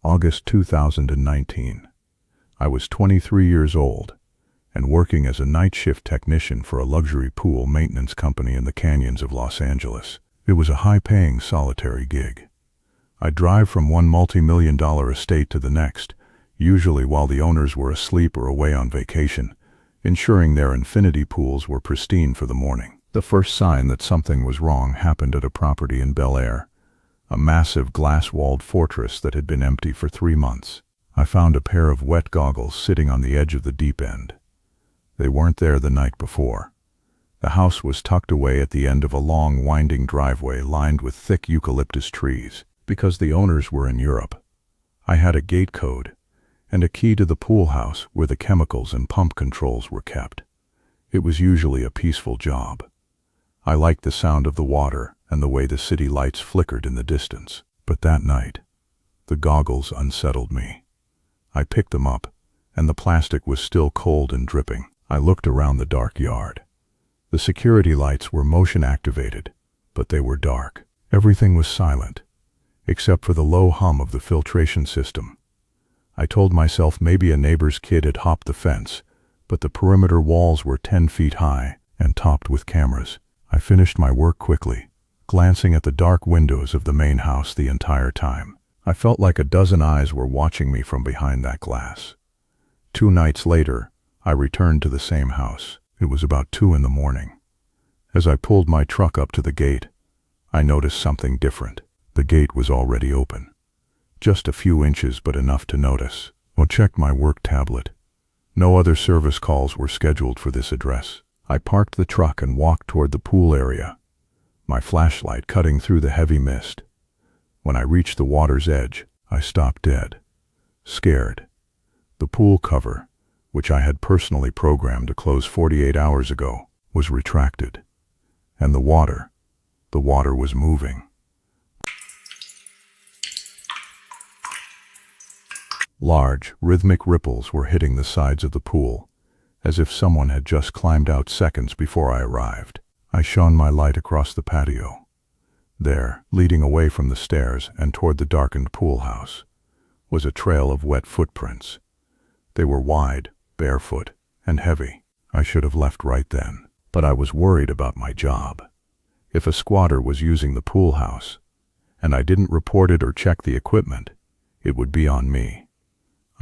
August 2019. I was 23 years old and working as a night shift technician for a luxury pool maintenance company in the canyons of Los Angeles. It was a high-paying, solitary gig. I'd drive from one multi-million-dollar estate to the next, usually while the owners were asleep or away on vacation, ensuring their infinity pools were pristine for the morning. The first sign that something was wrong happened at a property in Bel-Air, a massive glass-walled fortress that had been empty for 3 months. I found a pair of wet goggles sitting on the edge of the deep end. They weren't there the night before. The house was tucked away at the end of a long, winding driveway lined with thick eucalyptus trees. Because the owners were in Europe, I had a gate code and a key to the pool house where the chemicals and pump controls were kept. It was usually a peaceful job. I liked the sound of the water and the way the city lights flickered in the distance. But that night, the goggles unsettled me. I picked them up, and the plastic was still cold and dripping. I looked around the dark yard. The security lights were motion-activated, but they were dark. Everything was silent, except for the low hum of the filtration system. I told myself maybe a neighbor's kid had hopped the fence, but the perimeter walls were 10 feet high and topped with cameras. I finished my work quickly, glancing at the dark windows of the main house the entire time. I felt like a dozen eyes were watching me from behind that glass. 2 nights later, I returned to the same house. It was about 2 in the morning. As I pulled my truck up to the gate, I noticed something different. The gate was already open. Just a few inches, but enough to notice. I checked my work tablet. No other service calls were scheduled for this address. I parked the truck and walked toward the pool area, my flashlight cutting through the heavy mist. When I reached the water's edge, I stopped dead, scared. The pool cover, which I had personally programmed to close 48 hours ago, was retracted. And the water was moving. Large, rhythmic ripples were hitting the sides of the pool, as if someone had just climbed out seconds before I arrived. I shone my light across the patio. There, leading away from the stairs and toward the darkened pool house, was a trail of wet footprints. They were wide, barefoot, and heavy. I should have left right then, but I was worried about my job. If a squatter was using the pool house, and I didn't report it or check the equipment, it would be on me.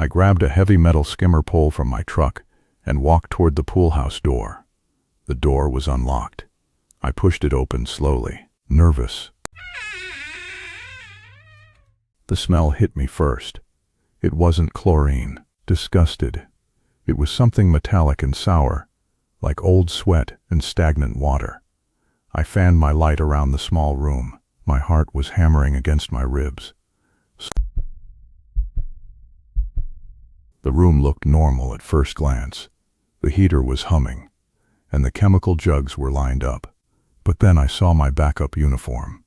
I grabbed a heavy metal skimmer pole from my truck and walked toward the pool house door. The door was unlocked. I pushed it open slowly, nervous. The smell hit me first. It wasn't chlorine. Disgusted. It was something metallic and sour, like old sweat and stagnant water. I fanned my light around the small room. My heart was hammering against my ribs. The room looked normal at first glance. The heater was humming, and the chemical jugs were lined up. But then I saw my backup uniform.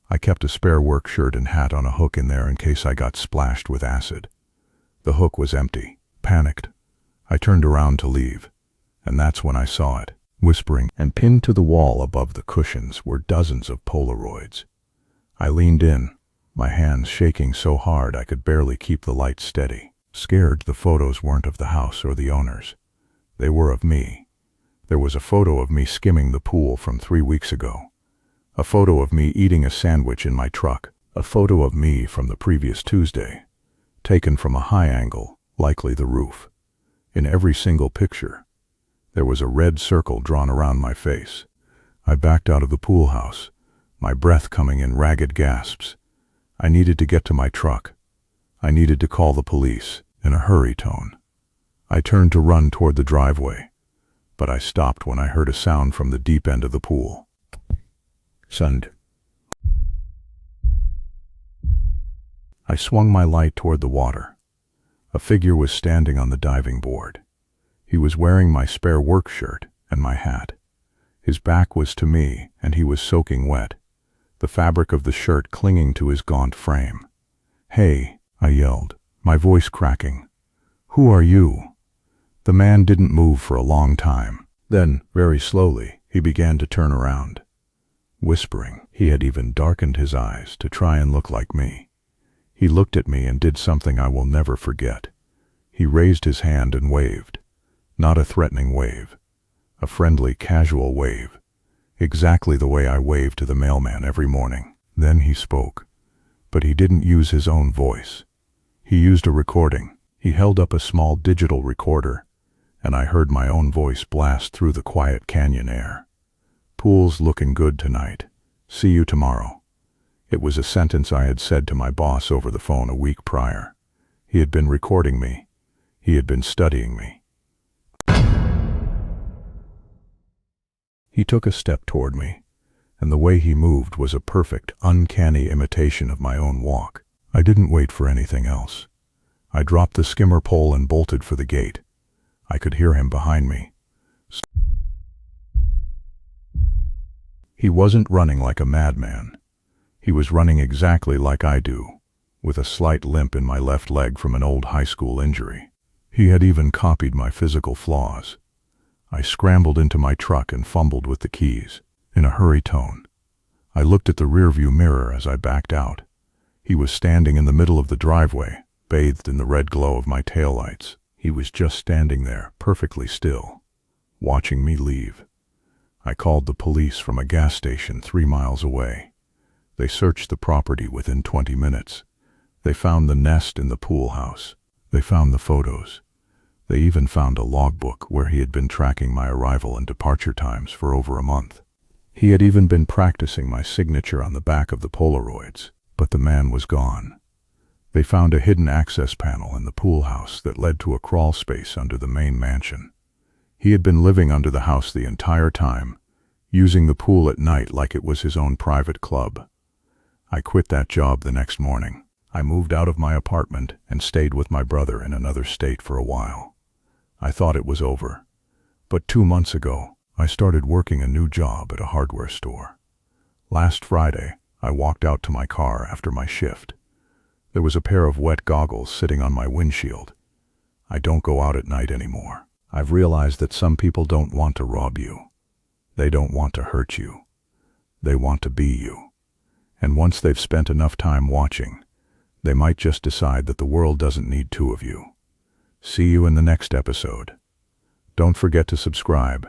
I kept a spare work shirt and hat on a hook in there in case I got splashed with acid. The hook was empty. Panicked, I turned around to leave, and that's when I saw it. Whispering and pinned to the wall above the cushions were dozens of Polaroids. I leaned in, my hands shaking so hard I could barely keep the light steady. Scared, the photos weren't of the house or the owners. They were of me. There was a photo of me skimming the pool from 3 weeks ago. A photo of me eating a sandwich in my truck. A photo of me from the previous Tuesday, taken from a high angle, likely the roof. In every single picture, there was a red circle drawn around my face. I backed out of the pool house, my breath coming in ragged gasps. I needed to get to my truck. I needed to call the police, in a hurry tone. I turned to run toward the driveway, but I stopped when I heard a sound from the deep end of the pool. Sund. I swung my light toward the water. A figure was standing on the diving board. He was wearing my spare work shirt and my hat. His back was to me, and he was soaking wet, the fabric of the shirt clinging to his gaunt frame. "Hey," I yelled, my voice cracking. "Who are you?" The man didn't move for a long time. Then, very slowly, he began to turn around. Whispering, he had even darkened his eyes to try and look like me. He looked at me and did something I will never forget. He raised his hand and waved. Not a threatening wave. A friendly, casual wave. Exactly the way I wave to the mailman every morning. Then he spoke. But he didn't use his own voice. He used a recording. He held up a small digital recorder, and I heard my own voice blast through the quiet canyon air. "Pool's looking good tonight. See you tomorrow." It was a sentence I had said to my boss over the phone a week prior. He had been recording me. He had been studying me. He took a step toward me, and the way he moved was a perfect, uncanny imitation of my own walk. I didn't wait for anything else. I dropped the skimmer pole and bolted for the gate. I could hear him behind me. He wasn't running like a madman. He was running exactly like I do, with a slight limp in my left leg from an old high school injury. He had even copied my physical flaws. I scrambled into my truck and fumbled with the keys, in a hurry tone. I looked at the rearview mirror as I backed out. He was standing in the middle of the driveway, bathed in the red glow of my taillights. He was just standing there, perfectly still, watching me leave. I called the police from a gas station 3 miles away. They searched the property within 20 minutes. They found the nest in the pool house. They found the photos. They even found a logbook where he had been tracking my arrival and departure times for over a month. He had even been practicing my signature on the back of the Polaroids, but the man was gone. They found a hidden access panel in the pool house that led to a crawl space under the main mansion. He had been living under the house the entire time, using the pool at night like it was his own private club. I quit that job the next morning. I moved out of my apartment and stayed with my brother in another state for a while. I thought it was over. But 2 months ago, I started working a new job at a hardware store. Last Friday, I walked out to my car after my shift. There was a pair of wet goggles sitting on my windshield. I don't go out at night anymore. I've realized that some people don't want to rob you. They don't want to hurt you. They want to be you. And once they've spent enough time watching, they might just decide that the world doesn't need 2 of you. See you in the next episode. Don't forget to subscribe.